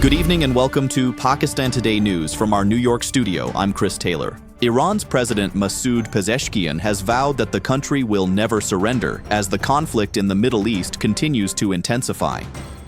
Good evening and welcome to Pakistan Today News from our New York studio. I'm Chris Taylor. Iran's President Masoud Pezeshkian has vowed that the country will never surrender as the conflict in the Middle East continues to intensify.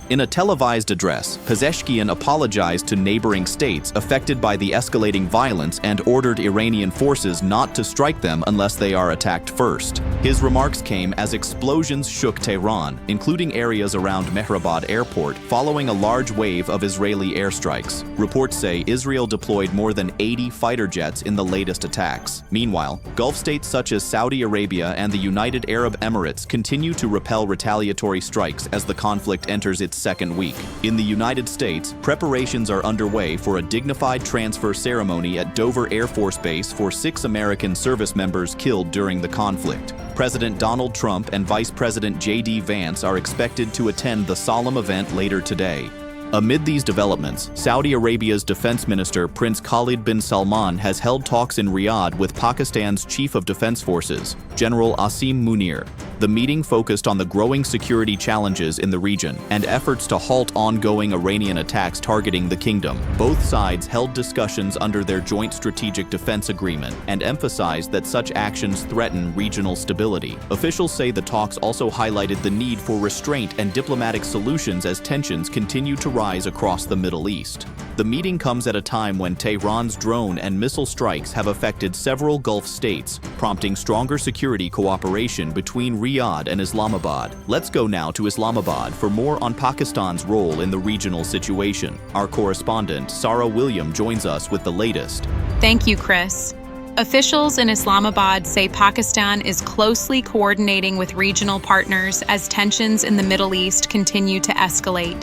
In a televised address, Pezeshkian apologized to neighboring states affected by the escalating violence and ordered Iranian forces not to strike them unless they are attacked first. His remarks came as explosions shook Tehran, including areas around Mehrabad airport, following a large wave of Israeli airstrikes. Reports say Israel deployed more than 80 fighter jets in the latest attacks. Meanwhile, Gulf states such as Saudi Arabia and the United Arab Emirates continue to repel retaliatory strikes as the conflict enters its second week. In the United States, preparations are underway for a dignified transfer ceremony at Dover Air Force Base for 6 American service members killed during the conflict. President Donald Trump and Vice President J.D. Vance are expected to attend the solemn event later today. Amid these developments, Saudi Arabia's defense minister Prince Khalid bin Salman has held talks in Riyadh with Pakistan's Chief of Defense Forces, General Asim Munir. The meeting focused on the growing security challenges in the region and efforts to halt ongoing Iranian attacks targeting the kingdom. Both sides held discussions under their joint strategic defense agreement and emphasized that such actions threaten regional stability. Officials say the talks also highlighted the need for restraint and diplomatic solutions as tensions continue to rise across the Middle East. The meeting comes at a time when Tehran's drone and missile strikes have affected several Gulf states, prompting stronger security cooperation between Riyadh and Islamabad. Let's go now to Islamabad for more on Pakistan's role in the regional situation. Our correspondent, Sarah William, joins us with the latest. Thank you, Chris. Officials in Islamabad say Pakistan is closely coordinating with regional partners as tensions in the Middle East continue to escalate.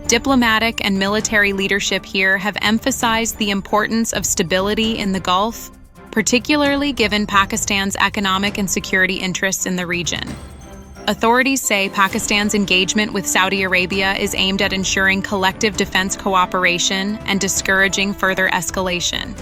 Diplomatic and military leadership here have emphasized the importance of stability in the Gulf, particularly given Pakistan's economic and security interests in the region. Authorities say Pakistan's engagement with Saudi Arabia is aimed at ensuring collective defense cooperation and discouraging further escalation.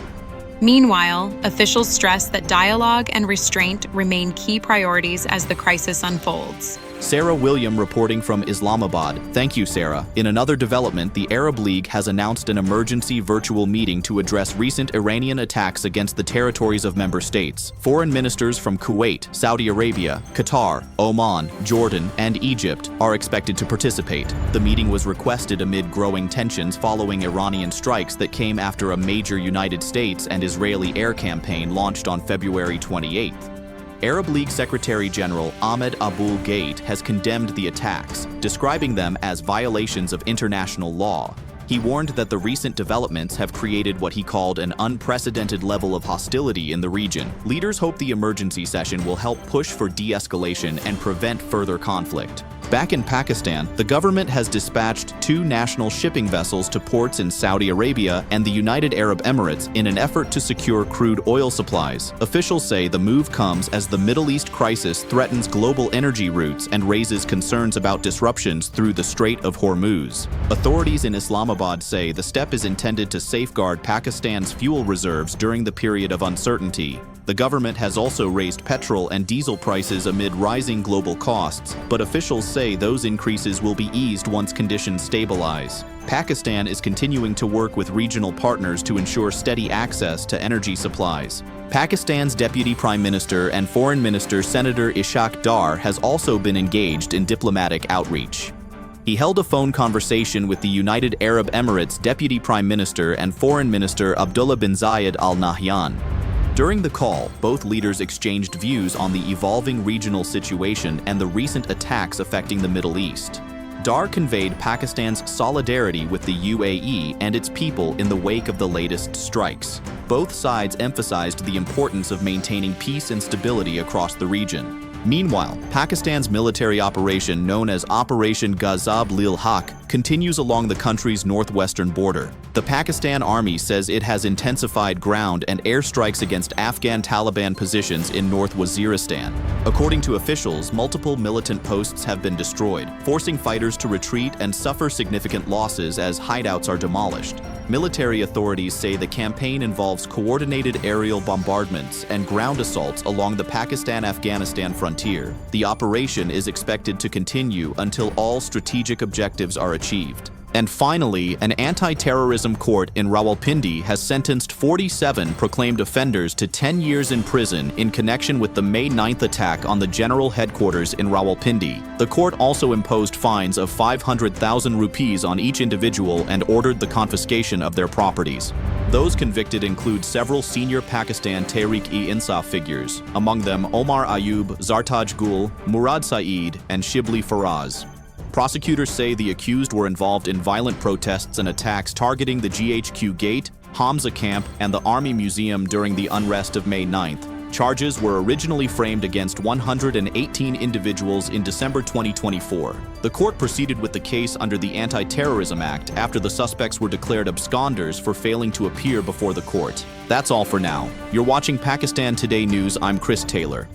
Meanwhile, officials stress that dialogue and restraint remain key priorities as the crisis unfolds. Sarah William reporting from Islamabad. Thank you, Sarah. In another development, the Arab League has announced an emergency virtual meeting to address recent Iranian attacks against the territories of member states. Foreign ministers from Kuwait, Saudi Arabia, Qatar, Oman, Jordan, and Egypt are expected to participate. The meeting was requested amid growing tensions following Iranian strikes that came after a major United States and Israeli air campaign launched on February 28th. Arab League Secretary General Ahmed Abul Gheit has condemned the attacks, describing them as violations of international law. He warned that the recent developments have created what he called an unprecedented level of hostility in the region. Leaders hope the emergency session will help push for de-escalation and prevent further conflict. Back in Pakistan, the government has dispatched 2 national shipping vessels to ports in Saudi Arabia and the United Arab Emirates in an effort to secure crude oil supplies. Officials say the move comes as the Middle East crisis threatens global energy routes and raises concerns about disruptions through the Strait of Hormuz. Authorities in Islamabad say the step is intended to safeguard Pakistan's fuel reserves during the period of uncertainty. The government has also raised petrol and diesel prices amid rising global costs, but officials say those increases will be eased once conditions stabilize. Pakistan is continuing to work with regional partners to ensure steady access to energy supplies. Pakistan's Deputy Prime Minister and Foreign Minister Senator Ishaq Dar has also been engaged in diplomatic outreach. He held a phone conversation with the United Arab Emirates Deputy Prime Minister and Foreign Minister Abdullah bin Zayed Al Nahyan. During the call, both leaders exchanged views on the evolving regional situation and the recent attacks affecting the Middle East. Dar conveyed Pakistan's solidarity with the UAE and its people in the wake of the latest strikes. Both sides emphasized the importance of maintaining peace and stability across the region. Meanwhile, Pakistan's military operation known as Operation Ghazab-Lil-Haq continues along the country's northwestern border. The Pakistan Army says it has intensified ground and airstrikes against Afghan Taliban positions in North Waziristan. According to officials, multiple militant posts have been destroyed, forcing fighters to retreat and suffer significant losses as hideouts are demolished. Military authorities say the campaign involves coordinated aerial bombardments and ground assaults along the Pakistan-Afghanistan frontier. The operation is expected to continue until all strategic objectives are achieved. And finally, an anti-terrorism court in Rawalpindi has sentenced 47 proclaimed offenders to 10 years in prison in connection with the May 9th attack on the general headquarters in Rawalpindi. The court also imposed fines of 500,000 rupees on each individual and ordered the confiscation of their properties. Those convicted include several senior Pakistan Tehreek-e-Insaf figures, among them Omar Ayub, Zartaj Gul, Murad Saeed, and Shibli Faraz. Prosecutors say the accused were involved in violent protests and attacks targeting the GHQ Gate, Hamza Camp, and the Army Museum during the unrest of May 9th. Charges were originally framed against 118 individuals in December 2024. The court proceeded with the case under the Anti-Terrorism Act after the suspects were declared absconders for failing to appear before the court. That's all for now. You're watching Pakistan Today News. I'm Chris Taylor.